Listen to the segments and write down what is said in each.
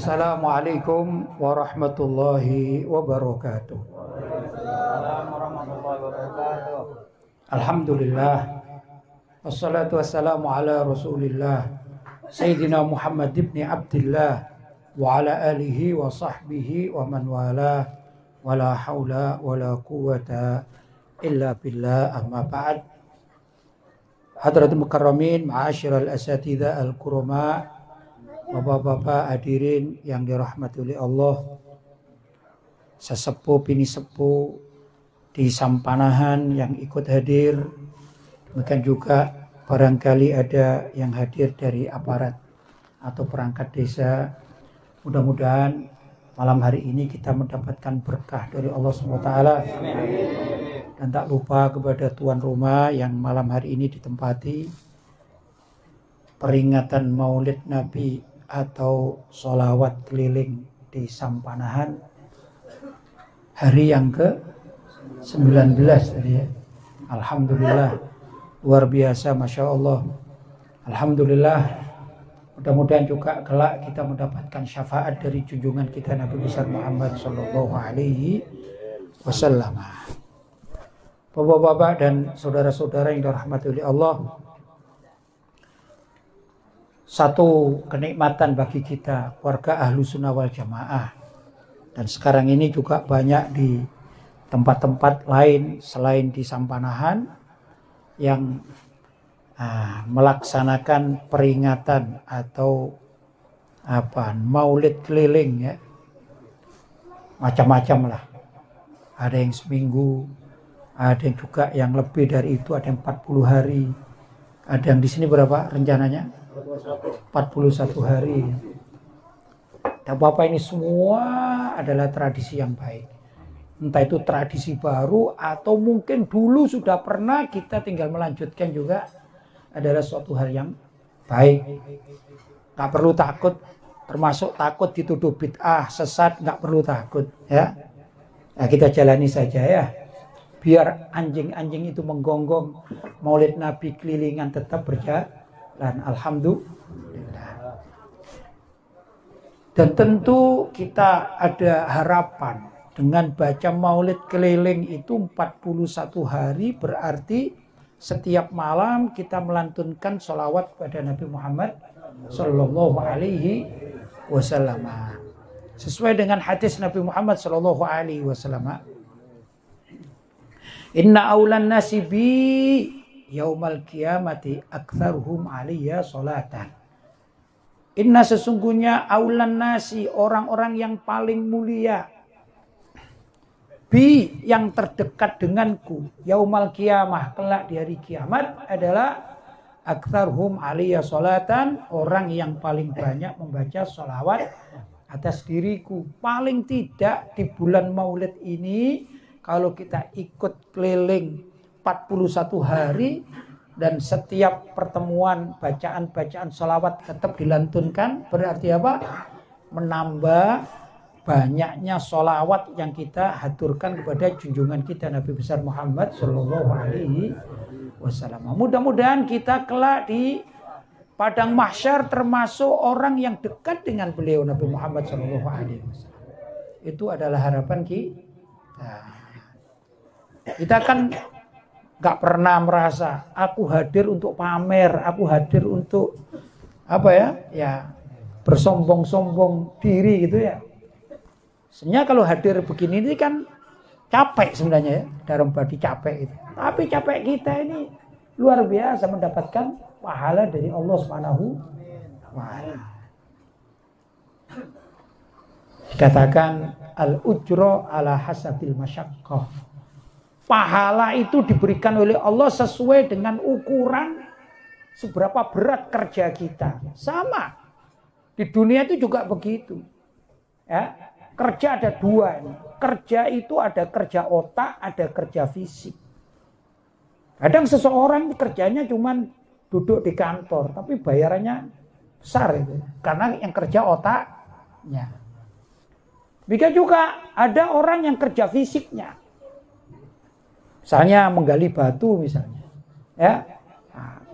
Assalamualaikum warahmatullahi wabarakatuh. Alhamdulillah. Wassalatu wassalamu ala Rasulillah Sayyidina Muhammad ibn Abdillah wa ala alihi wa sahbihi wa man wala wa la hawla wa la quwwata illa billah, amma ba'd. Hadratul mukarramin, ma'asyiral asatidzah al-kurama, bapak-bapak hadirin yang dirahmati oleh Allah, sesepuh bini sepuh di Sampanahan yang ikut hadir, demikian juga barangkali ada yang hadir dari aparat atau perangkat desa. Mudah-mudahan malam hari ini kita mendapatkan berkah dari Allah SWT. Dan tak lupa kepada tuan rumah yang malam hari ini ditempati peringatan Maulid Nabi atau sholawat keliling di Sampanahan, hari yang ke-19 tadi ya. Alhamdulillah, luar biasa, Masya Allah. Alhamdulillah, mudah-mudahan juga kelak kita mendapatkan syafaat dari junjungan kita Nabi besar Muhammad Sallallahu Alaihi Wasallam. Bapak-bapak dan saudara-saudara yang dirahmati oleh Allah, satu kenikmatan bagi kita warga Ahlussunnah wal Jamaah, dan sekarang ini juga banyak di tempat-tempat lain selain di Sampanahan yang melaksanakan peringatan atau maulid keliling ya, macam-macam lah. Ada yang seminggu, ada yang juga yang lebih dari itu, ada yang 40 hari. Ada yang di sini berapa rencananya? 41 hari. Dan Bapak, ini semua adalah tradisi yang baik. Entah itu tradisi baru atau mungkin dulu sudah pernah, kita tinggal melanjutkan juga, adalah suatu hal yang baik. Gak perlu takut, termasuk takut dituduh bid'ah, sesat, gak perlu takut ya. Nah, kita jalani saja ya. Biar anjing-anjing itu menggonggong, Maulid Nabi kelilingan tetap berjalan. Alhamdulillah. Dan tentu kita ada harapan dengan baca Maulid keliling itu 41 hari, berarti setiap malam kita melantunkan sholawat kepada Nabi Muhammad Sallallahu Alaihi Wasallam. Sesuai dengan hadis Nabi Muhammad Sallallahu Alaihi Wasallam, Inna aulan nasi bi yaumal qiyamati aktsaruhum aliyya sholatan. Inna, sesungguhnya, aulan nasi, orang-orang yang paling mulia, bi, yang terdekat denganku, yaumal qiyamah, kelak di hari kiamat, adalah aktsaruhum aliyya sholatan, orang yang paling banyak membaca sholawat atas diriku. Paling tidak di bulan Maulid ini, kalau kita ikut keliling 41 hari dan setiap pertemuan bacaan-bacaan sholawat tetap dilantunkan, berarti apa? Menambah banyaknya sholawat yang kita haturkan kepada junjungan kita Nabi besar Muhammad Sallallahu Alaihi Wasallam. Mudah-mudahan kita kelak di padang mahsyar termasuk orang yang dekat dengan beliau Nabi Muhammad Sallallahu Alaihi Wasallam. Itu adalah harapan kita. Kita kan gak pernah merasa aku hadir untuk pamer, aku hadir untuk bersombong-sombong diri gitu ya. Sebenarnya kalau hadir begini ini kan capek sebenarnya ya, dalam badi capek itu. Tapi capek kita ini luar biasa mendapatkan pahala dari Allah Subhanahu wa ta'ala. Dikatakan al-ujra ala hasabil masyaqqah. Pahala itu diberikan oleh Allah sesuai dengan ukuran seberapa berat kerja kita. Sama. Di dunia itu juga begitu. Ya, kerja ada dua ini. Kerja itu ada kerja otak, ada kerja fisik. Kadang seseorang kerjanya cuma duduk di kantor, tapi bayarannya besar itu. Karena yang kerja otaknya. Begitu juga ada orang yang kerja fisiknya. Misalnya menggali batu misalnya, ya,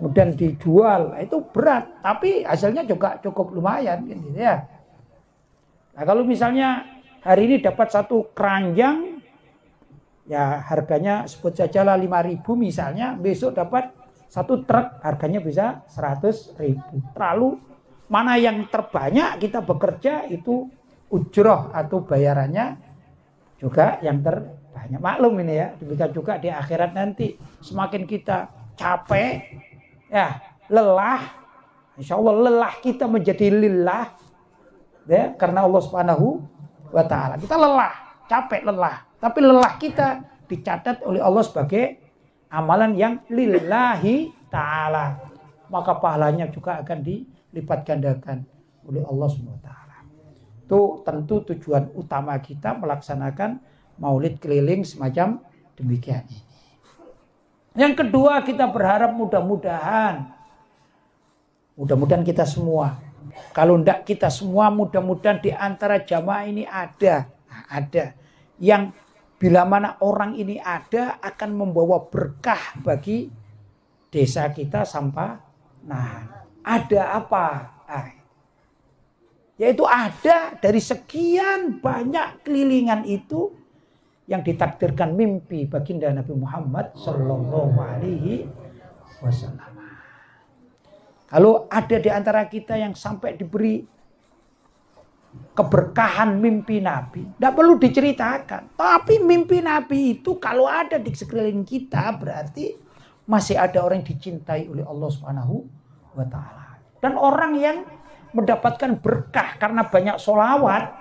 kemudian dijual, itu berat, tapi hasilnya juga cukup lumayan, gitu ya. Nah, kalau misalnya hari ini dapat satu keranjang, ya harganya sebut saja lah 5.000 misalnya, besok dapat satu truk harganya bisa 100.000. Terlalu mana yang terbanyak kita bekerja itu ujroh atau bayarannya juga yang terbanyak. Maklum ini ya, demikian juga di akhirat nanti. Semakin kita capek, ya lelah, insya Allah lelah kita menjadi lillah, ya, karena Allah Subhanahu wa Ta'ala. Kita lelah, capek lelah, tapi lelah kita dicatat oleh Allah sebagai amalan yang lillahi ta'ala, maka pahalanya juga akan dilipat gandakan oleh Allah Subhanahu wa Ta'ala. Itu tentu tujuan utama kita melaksanakan maulid keliling semacam demikian ini. Yang kedua, kita berharap mudah-mudahan kita semua, kalau enggak kita semua, mudah-mudahan di antara jamaah ini ada yang bila mana orang ini ada akan membawa berkah bagi desa kita Sampanahan. Ada apa? Yaitu ada dari sekian banyak kelilingan itu yang ditakdirkan mimpi baginda Nabi Muhammad Sallallahu Alaihi Wasallam. Kalau ada di antara kita yang sampai diberi keberkahan mimpi Nabi, tidak perlu diceritakan. Tapi mimpi Nabi itu kalau ada di sekeliling kita, berarti masih ada orang yang dicintai oleh Allah Subhanahu wa Ta'ala. Dan orang yang mendapatkan berkah karena banyak sholawat,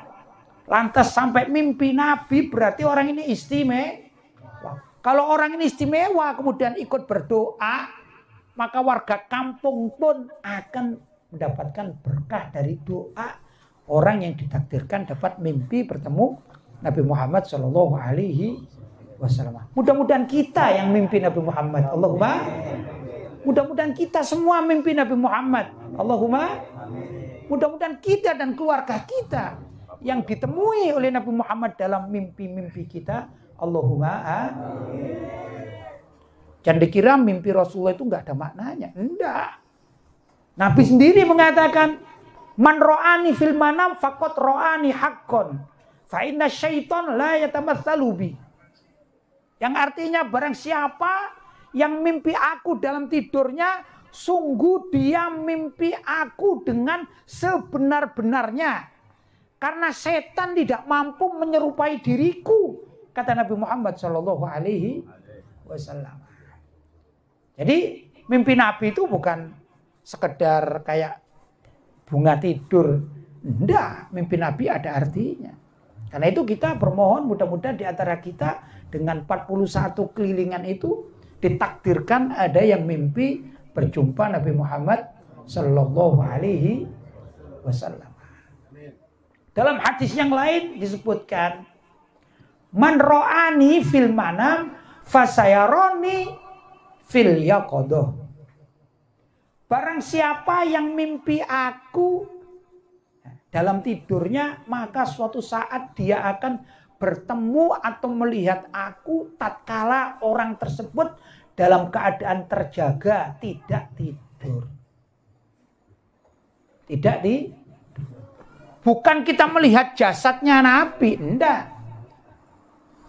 lantas sampai mimpi Nabi, berarti orang ini istimewa. Kalau orang ini istimewa kemudian ikut berdoa, maka warga kampung pun akan mendapatkan berkah dari doa orang yang ditakdirkan dapat mimpi bertemu Nabi Muhammad Shallallahu Alaihi Wasallam. Mudah-mudahan kita yang mimpi Nabi Muhammad. Allahumma. Mudah-mudahan kita semua mimpi Nabi Muhammad. Allahumma. Mudah-mudahan kita dan keluarga kita yang ditemui oleh Nabi Muhammad dalam mimpi-mimpi kita. Allahumma. Jangan dikira mimpi Rasulullah itu enggak ada maknanya. Enggak. Nabi sendiri mengatakan, man ro'ani fil manam faqad ro'ani haqqon. Fa inna syaiton la yatamatsalu bi. Yang artinya barang siapa yang mimpi aku dalam tidurnya, sungguh dia mimpi aku dengan sebenar-benarnya. Karena setan tidak mampu menyerupai diriku, kata Nabi Muhammad Shallallahu Alaihi Wasallam. Jadi mimpi Nabi itu bukan sekedar kayak bunga tidur. Enggak, mimpi Nabi ada artinya. Karena itu kita bermohon mudah-mudahan di antara kita dengan 41 kelilingan itu ditakdirkan ada yang mimpi berjumpa Nabi Muhammad Sallallahu Alaihi Wasallam. Dalam hadis yang lain disebutkan, man ro'ani fil manam fasayaroni fil yaqadah. Barang siapa yang mimpi aku dalam tidurnya, maka suatu saat dia akan bertemu atau melihat aku tatkala orang tersebut dalam keadaan terjaga, tidak tidur. Tidak tidur. Bukan kita melihat jasadnya Nabi, enggak.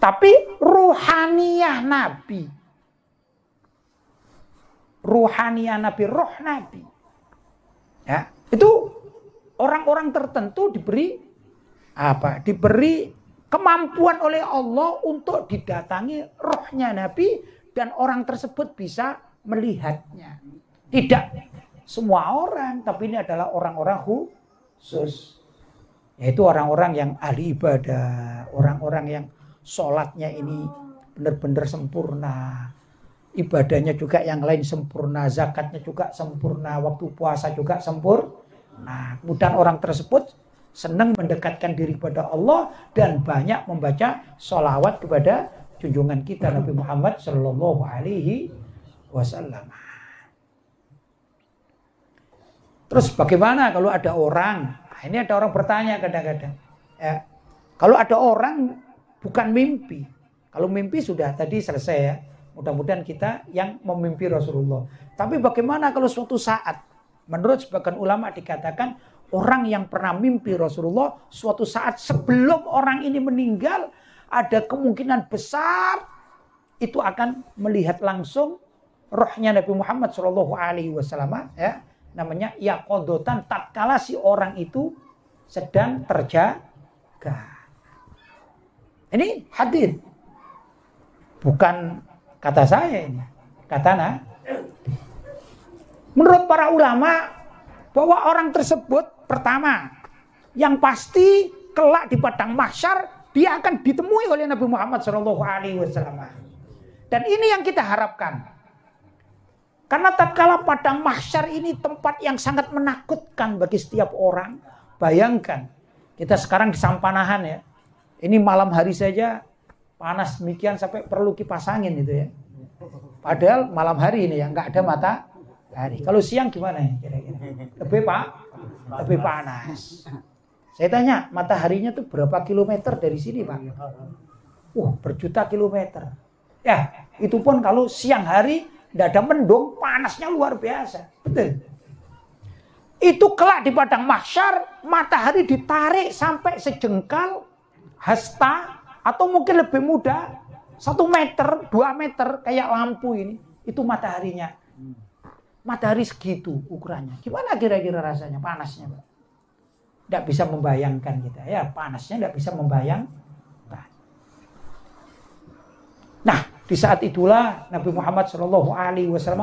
Tapi ruhaniyah Nabi. Ruhaniyah Nabi, roh Nabi. Ya, itu orang-orang tertentu diberi apa? Diberi kemampuan oleh Allah untuk didatangi rohnya Nabi dan orang tersebut bisa melihatnya. Tidak semua orang, tapi ini adalah orang-orang khusus. Yaitu orang-orang yang ahli ibadah, orang-orang yang sholatnya ini benar-benar sempurna. Ibadahnya juga yang lain sempurna, zakatnya juga sempurna, waktu puasa juga sempurna. Kemudian orang tersebut senang mendekatkan diri kepada Allah dan banyak membaca sholawat kepada junjungan kita Nabi Muhammad Sallallahu Alaihi Wasallam. Terus bagaimana kalau ada orang? Nah, ini ada orang bertanya kadang-kadang. Ya, kalau ada orang bukan mimpi. Kalau mimpi sudah tadi selesai ya. Mudah-mudahan kita yang memimpi Rasulullah. Tapi bagaimana kalau suatu saat Menurut sebagian ulama dikatakan orang yang pernah mimpi Rasulullah suatu saat sebelum orang ini meninggal, ada kemungkinan besar itu akan melihat langsung rohnya Nabi Muhammad SAW, ya, namanya yaqodotan, tatkala si orang itu sedang terjaga. Ini hadis, bukan kata saya ini, kata menurut para ulama bahwa orang tersebut pertama yang pasti kelak di padang mahsyar dia akan ditemui oleh Nabi Muhammad SAW. Dan ini yang kita harapkan. Karena tatkala padang mahsyar ini tempat yang sangat menakutkan bagi setiap orang. Bayangkan kita sekarang di Sampanahan ya. Ini malam hari saja panas demikian sampai perlu kipas angin itu ya. Padahal malam hari ini ya nggak ada matahari. Kalau siang gimana ya kira-kira? Lebih panas. Saya tanya, mataharinya tuh berapa kilometer dari sini, Pak? Berjuta kilometer. Ya, itu pun kalau siang hari tidak ada mendung, panasnya luar biasa. Betul. Itu kelak di padang mahsyar, matahari ditarik sampai sejengkal hasta atau mungkin lebih mudah 1 meter, 2 meter kayak lampu ini. Itu mataharinya. Matahari segitu ukurannya. Gimana kira-kira rasanya panasnya, Pak? Tidak bisa membayangkan kita. Ya, panasnya tidak bisa membayangkan. Nah, di saat itulah Nabi Muhammad SAW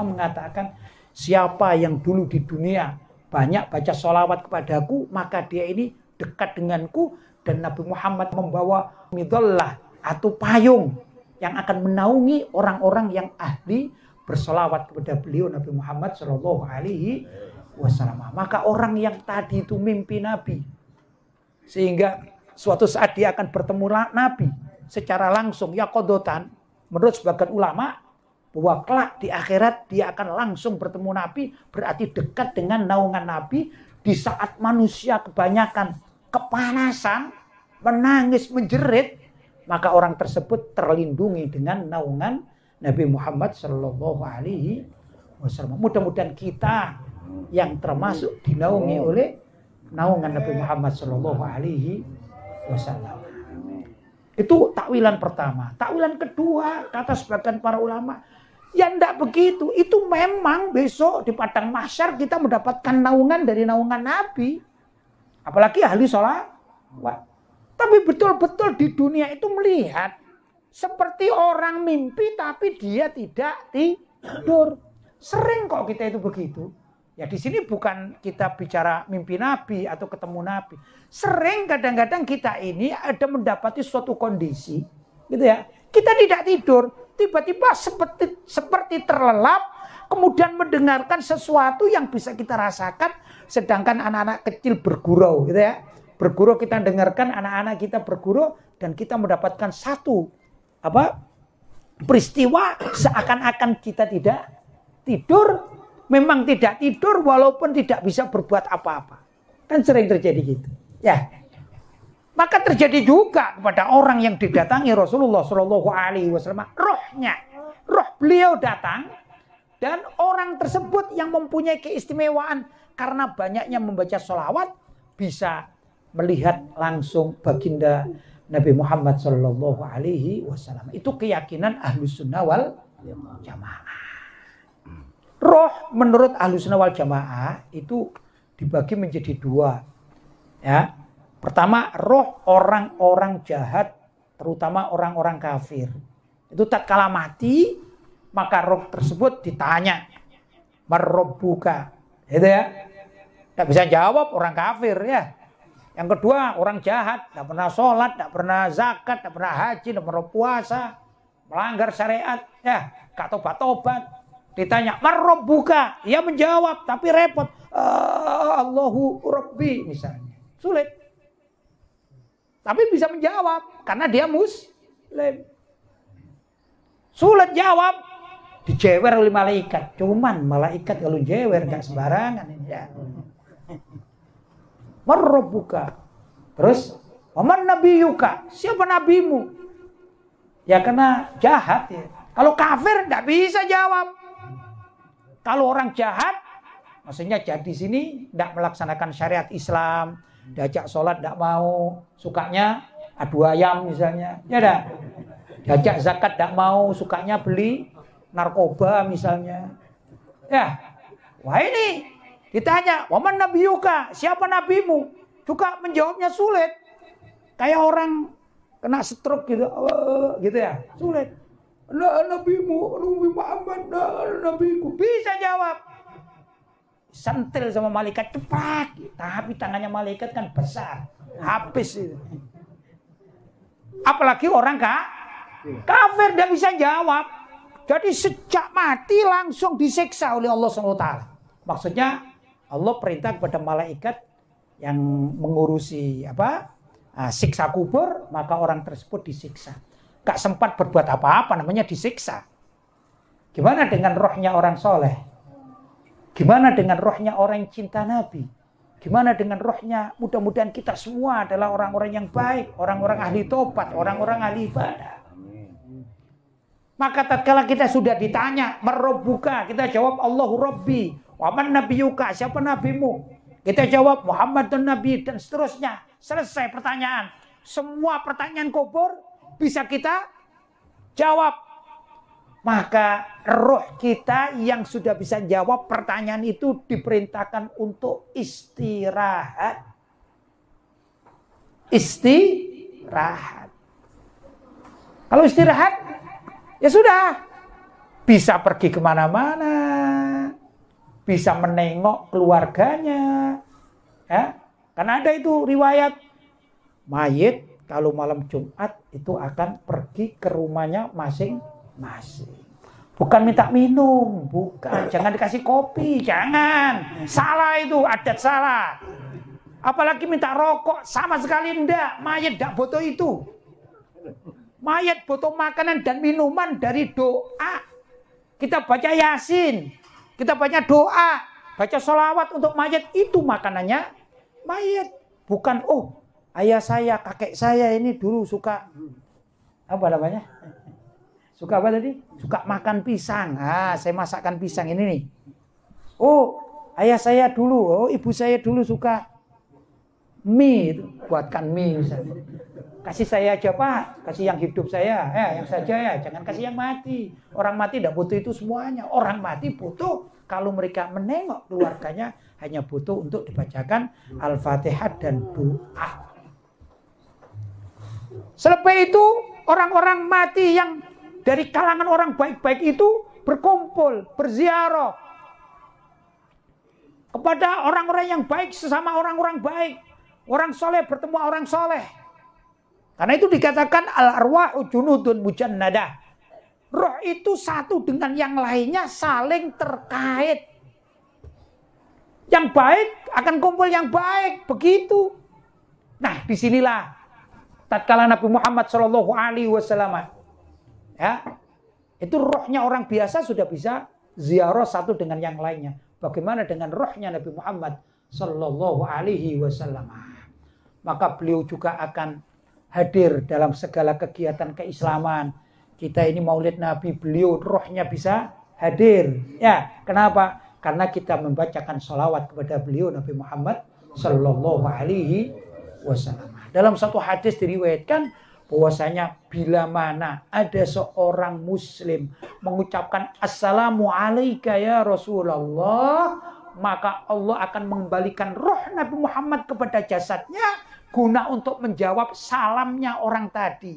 mengatakan, siapa yang dulu di dunia banyak baca sholawat kepadaku, maka dia ini dekat denganku. Dan Nabi Muhammad membawa midallah atau payung yang akan menaungi orang-orang yang ahli bersolawat kepada beliau Nabi Muhammad SAW. Maka orang yang tadi itu mimpi Nabi, sehingga suatu saat dia akan bertemu Nabi secara langsung, yaqodotan, menurut sebagian ulama bahwa kelak di akhirat dia akan langsung bertemu Nabi, berarti dekat dengan naungan Nabi. Di saat manusia kebanyakan kepanasan, menangis, menjerit, maka orang tersebut terlindungi dengan naungan Nabi Muhammad SAW. Mudah-mudahan kita yang termasuk dinaungi oleh naungan Nabi Muhammad SAW. Itu takwilan pertama. Takwilan kedua, kata sebagian para ulama, ya enggak begitu. Itu memang besok di padang mahsyar kita mendapatkan naungan dari naungan Nabi. Apalagi ahli sholat. Tapi betul-betul di dunia itu melihat seperti orang mimpi tapi dia tidak tidur. Sering kok kita itu begitu. Ya di sini bukan kita bicara mimpi Nabi atau ketemu Nabi. Sering kadang-kadang kita ini ada mendapati suatu kondisi, gitu ya. Kita tidak tidur, tiba-tiba seperti terlelap, kemudian mendengarkan sesuatu yang bisa kita rasakan, sedangkan anak-anak kecil bergurau, gitu ya. Bergurau, kita dengarkan anak-anak kita bergurau dan kita mendapatkan satu peristiwa seakan-akan kita tidak tidur. Memang tidak tidur walaupun tidak bisa berbuat apa-apa. Kan sering terjadi gitu. Ya. Maka terjadi juga kepada orang yang didatangi Rasulullah SAW. Roh beliau datang. Dan orang tersebut yang mempunyai keistimewaan karena banyaknya membaca sholawat, bisa melihat langsung baginda Nabi Muhammad SAW. Itu keyakinan Ahlus Sunnah wal Jamaah. Roh menurut Ahlus Sunnah wal Jamaah itu dibagi menjadi 2. Ya. Pertama, roh orang-orang jahat, terutama orang-orang kafir. Itu tatkala mati, maka roh tersebut ditanya, "Marrabbuka?" Itu ya. Tidak bisa jawab orang kafir ya. Yang kedua, orang jahat, tidak pernah sholat, tidak pernah zakat, tidak pernah haji, tidak pernah puasa, melanggar syariat, ya, gak tobat-tobat. Ditanya, "Marrabbuka?" Ia menjawab, tapi repot. Allahu Rabbi misalnya. Sulit. Tapi bisa menjawab, karena dia muslim. Sulit jawab. Dijewer oleh malaikat. Cuman malaikat kalau jewer, gak sembarangan ini ya. Marrabbuka. Terus, "Waman nabiyuka?" Siapa nabimu? Ya karena jahat ya. Kalau kafir tidak bisa jawab. Kalau orang jahat Maksudnya jadi sini tidak melaksanakan syariat Islam, diajak sholat tidak mau, sukanya adu ayam misalnya, ya dah. Diajak zakat tidak mau, sukanya beli narkoba misalnya. Ya, wah ini ditanya, waman nabiyuka, siapa nabimu? Juga menjawabnya sulit. Kayak orang kena stroke gitu, gitu ya, sulit. Nabimu, Nabi Muhammad, nabiku. Bisa jawab. Sentil sama malaikat cepat, tapi tangannya malaikat kan besar, habis itu. Apalagi orang kafir dia bisa jawab. Jadi sejak mati langsung disiksa oleh Allah SWT. Maksudnya Allah perintah kepada malaikat yang mengurusi siksa kubur, maka orang tersebut disiksa. Gak sempat berbuat apa-apa, namanya disiksa. Gimana dengan rohnya orang soleh? Gimana dengan rohnya orang yang cinta Nabi? Gimana dengan rohnya? Mudah-mudahan kita semua adalah orang-orang yang baik, orang-orang ahli tobat, orang-orang ahli ibadah. Maka tatkala kita sudah ditanya, "Marabbuka?" Kita jawab, "Allahu Rabbi." "Wa man nabiyuka?" Siapa nabimu? Kita jawab, "Muhammad dan Nabi," dan seterusnya. Selesai pertanyaan. Semua pertanyaan kubur bisa kita jawab. Maka roh kita yang sudah bisa jawab pertanyaan itu diperintahkan untuk istirahat. Istirahat. Kalau istirahat, ya sudah. Bisa pergi kemana-mana. Bisa menengok keluarganya. Ya. Karena ada itu riwayat. Mayit kalau malam Jumat itu akan pergi ke rumahnya masing-masing. Bukan minta minum, bukan. Jangan dikasih kopi, jangan. Salah itu, adat salah. Apalagi minta rokok, sama sekali enggak. Mayat enggak butuh itu. Mayat butuh makanan dan minuman dari doa. Kita baca Yasin, kita baca doa, baca sholawat untuk mayat, itu makanannya mayat. Bukan, ayah saya, kakek saya ini dulu suka, apa namanya? Suka apa tadi? Suka makan pisang. Saya masakkan pisang ini nih. Ayah saya dulu, ibu saya dulu suka mie, buatkan mie misalnya. Kasih saya aja Pak, kasih yang hidup saya, yang saja ya, jangan kasih yang mati. Orang mati tidak butuh itu semuanya. Orang mati butuh, kalau mereka menengok keluarganya, hanya butuh untuk dibacakan Al-Fatihah dan doa. Selepas itu, orang-orang mati yang dari kalangan orang baik-baik itu berkumpul, berziarah kepada orang-orang yang baik sesama orang-orang baik. Orang soleh bertemu orang soleh. Karena itu dikatakan al-arwahu junudun mujannadah. Roh itu satu dengan yang lainnya saling terkait. Yang baik akan kumpul yang baik, begitu. Nah, disinilah tatkala Nabi Muhammad SAW, ya, itu rohnya orang biasa sudah bisa ziarah satu dengan yang lainnya. Bagaimana dengan rohnya Nabi Muhammad SAW? Maka beliau juga akan hadir dalam segala kegiatan keislaman. Kita ini maulid Nabi, beliau rohnya bisa hadir. Ya, kenapa? Karena kita membacakan sholawat kepada beliau Nabi Muhammad Sallallahu Alaihi Wasallam. Dalam satu hadis diriwayatkan bahwasanya bila mana ada seorang muslim mengucapkan assalamu alayka ya Rasulullah, maka Allah akan mengembalikan roh Nabi Muhammad kepada jasadnya guna untuk menjawab salamnya orang tadi.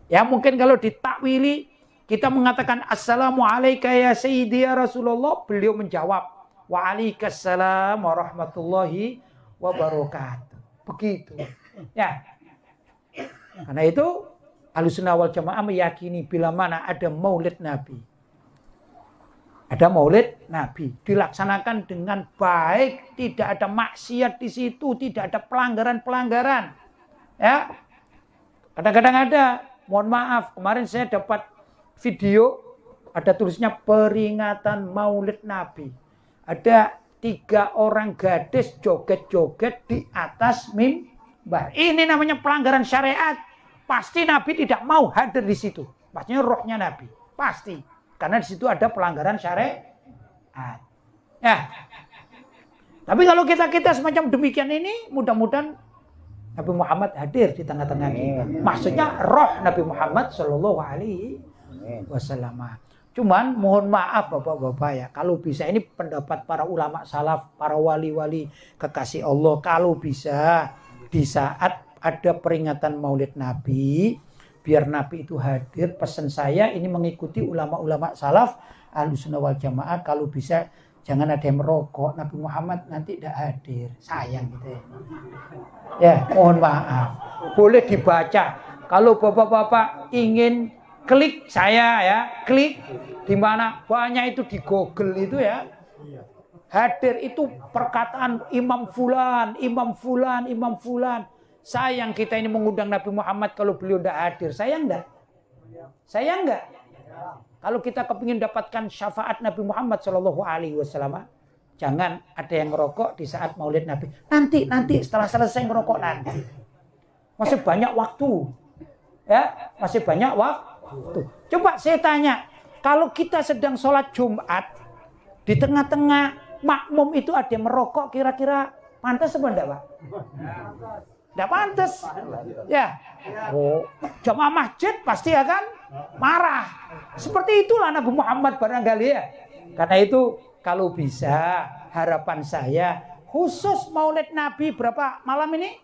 Ya, mungkin kalau ditakwili kita mengatakan assalamu alayka ya sayyidi ya Rasulullah, beliau menjawab wa alaikassalam warahmatullahi wabarakatuh. Begitu. Ya. Karena itu Ahlussunnah wal Jamaah meyakini bila mana ada maulid Nabi, ada maulid Nabi dilaksanakan dengan baik, tidak ada maksiat di situ, tidak ada pelanggaran-pelanggaran. Ya. Kadang-kadang ada, mohon maaf, kemarin saya dapat video ada tulisnya peringatan maulid Nabi. Ada 3 orang gadis joget-joget di atas mimbar. Ini namanya pelanggaran syariat. Pasti Nabi tidak mau hadir di situ. Pastinya rohnya Nabi. Pasti. Karena di situ ada pelanggaran syariat. Ya. Tapi kalau kita semacam demikian ini, mudah-mudahan Nabi Muhammad hadir di tengah-tengah kita. Maksudnya roh Nabi Muhammad Shallallahu Alaihi Wasallam. Cuman mohon maaf bapak-bapak ya, kalau bisa ini pendapat para ulama salaf, para wali-wali kekasih Allah, kalau bisa di saat ada peringatan Maulid Nabi, biar Nabi itu hadir. Pesan saya ini mengikuti ulama-ulama salaf Ahlussunnah wal Jamaah, kalau bisa jangan ada yang merokok, Nabi Muhammad nanti tidak hadir, sayang gitu ya. Ya, mohon maaf. Boleh dibaca. Kalau bapak-bapak ingin klik saya ya, klik di mana banyak itu di Google itu ya. Hadir itu perkataan Imam Fulan, Imam Fulan, Imam Fulan. Sayang kita ini mengundang Nabi Muhammad kalau beliau tidak hadir. Sayang enggak? Sayang enggak? Kalau kita kepingin dapatkan syafaat Nabi Muhammad Shallallahu Alaihi Wasallam, jangan ada yang ngerokok di saat Maulid Nabi. Nanti setelah selesai ngerokok nanti. Masih banyak waktu, ya, masih banyak waktu. Coba saya tanya, kalau kita sedang sholat Jumat di tengah-tengah makmum itu ada yang merokok, kira-kira pantas apa enggak, Pak? Enggak pantas. Ya. Oh, jamaah masjid pasti akan marah. Seperti itulah Nabi Muhammad barangkali ya. Karena itu kalau bisa harapan saya khusus Maulid Nabi berapa malam ini?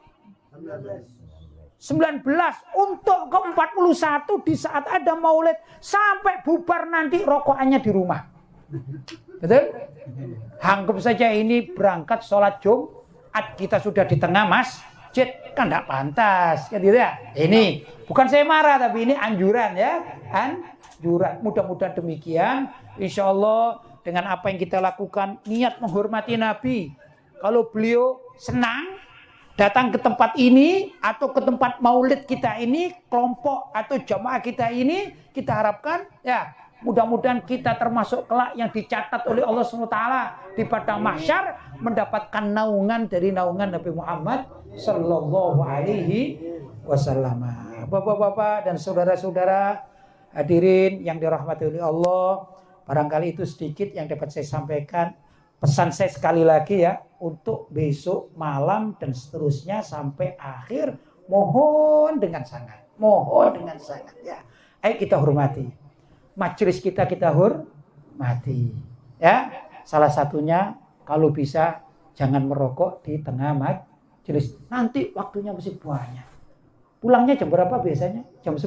19 untuk ke-41 di saat ada Maulid sampai bubar nanti rokokannya di rumah. Betul? Anggap saja ini berangkat sholat Jumat kita sudah di tengah masjid, kan tidak pantas kan gitu ya. Ini bukan saya marah tapi ini anjuran ya, anjuran. Mudah-mudahan demikian. Insya Allah dengan apa yang kita lakukan, niat menghormati Nabi. Kalau beliau senang datang ke tempat ini atau ke tempat maulid kita ini, kelompok atau jamaah kita ini, kita harapkan ya mudah-mudahan kita termasuk kelak yang dicatat oleh Allah SWT di padang mahsyar mendapatkan naungan dari naungan Nabi Muhammad Sallallahu Alaihi Wasallam. Bapak-bapak dan saudara-saudara hadirin yang dirahmati oleh Allah, barangkali itu sedikit yang dapat saya sampaikan. Pesan saya sekali lagi ya, untuk besok malam dan seterusnya sampai akhir, mohon dengan sangat ya. Ayo kita hormati. Majelis kita hormati. Ya, salah satunya kalau bisa jangan merokok di tengah majelis. Nanti waktunya masih banyak. Pulangnya jam berapa biasanya? Jam 10?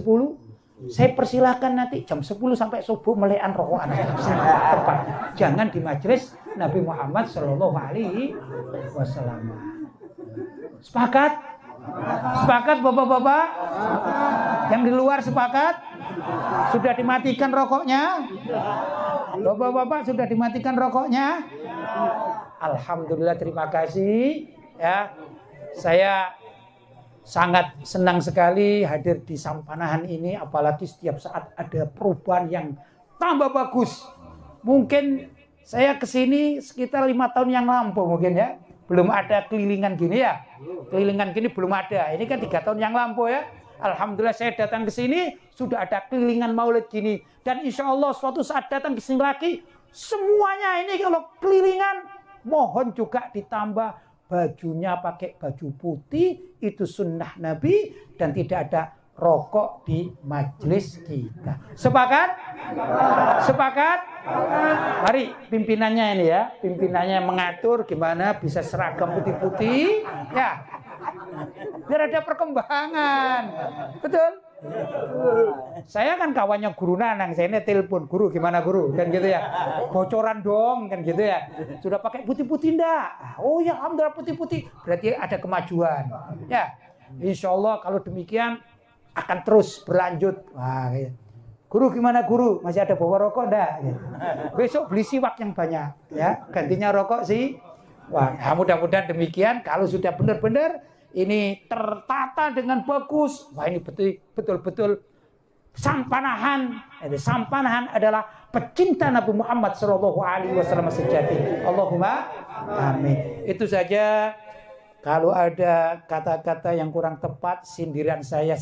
Saya persilahkan nanti jam 10 sampai subuh melekan rokokan tepat. Jangan di majelis Nabi Muhammad Shallallahu Alaihi Wasallam. Sepakat? Sepakat bapak-bapak? Yang di luar sepakat? Sudah dimatikan rokoknya? Bapak-bapak sudah dimatikan rokoknya? Alhamdulillah, terima kasih. Ya, saya sangat senang sekali hadir di Sampanahan ini, apalagi setiap saat ada perubahan yang tambah bagus. Mungkin saya kesini sekitar 5 tahun yang lampau mungkin ya. Belum ada kelilingan gini ya. Kelilingan gini belum ada. Ini kan 3 tahun yang lampau ya. Alhamdulillah saya datang ke sini sudah ada kelilingan maulid gini. Dan insya Allah suatu saat datang ke sini lagi, semuanya ini kalau kelilingan mohon juga ditambah bajunya pakai baju putih, itu sunnah Nabi, dan tidak ada rokok di majelis kita. Sepakat? Sepakat? Mari pimpinannya ini ya, pimpinannya mengatur gimana bisa seragam putih-putih, ya. Biar ada perkembangan. Betul? Saya kan kawannya Guru Nanang, saya ini telepon, guru gimana guru, kan gitu ya, bocoran dong, kan gitu ya, sudah pakai putih-putih ndak? Oh ya alhamdulillah putih-putih, berarti ada kemajuan, ya. Insya Allah kalau demikian akan terus berlanjut. Wah, gitu. Guru gimana guru, masih ada bawa rokok ndak? Gitu. Besok beli siwak yang banyak, ya, gantinya rokok sih. Wah, ya, mudah-mudahan demikian. Kalau sudah benar-benar ini tertata dengan bagus. Wah, ini betul-betul Sampanahan. Sampanahan adalah pecinta Nabi Muhammad Shallallahu Alaihi Wasallam sejati. Allahumma amin. Itu saja Kalau ada kata-kata yang kurang tepat, sindiran saya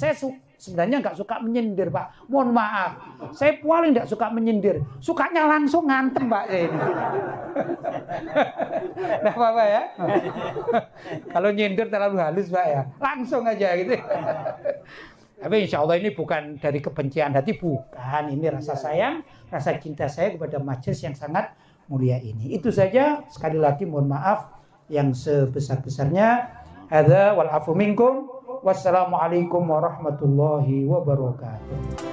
sebenarnya nggak suka menyindir, Pak. Mohon maaf, saya paling nggak suka menyindir. Sukanya langsung ngantem, Pak. Ini. Nggak apa-apa ya. Kalau nyindir terlalu halus, Pak ya. Langsung aja gitu. Tapi insya Allah ini bukan dari kebencian hati, bukan. Ini rasa sayang, rasa cinta saya kepada majelis yang sangat mulia ini. Itu saja. Sekali lagi mohon maaf yang sebesar-besarnya. Hadza wal afu minkum. Wassalamualaikum warahmatullahi wabarakatuh.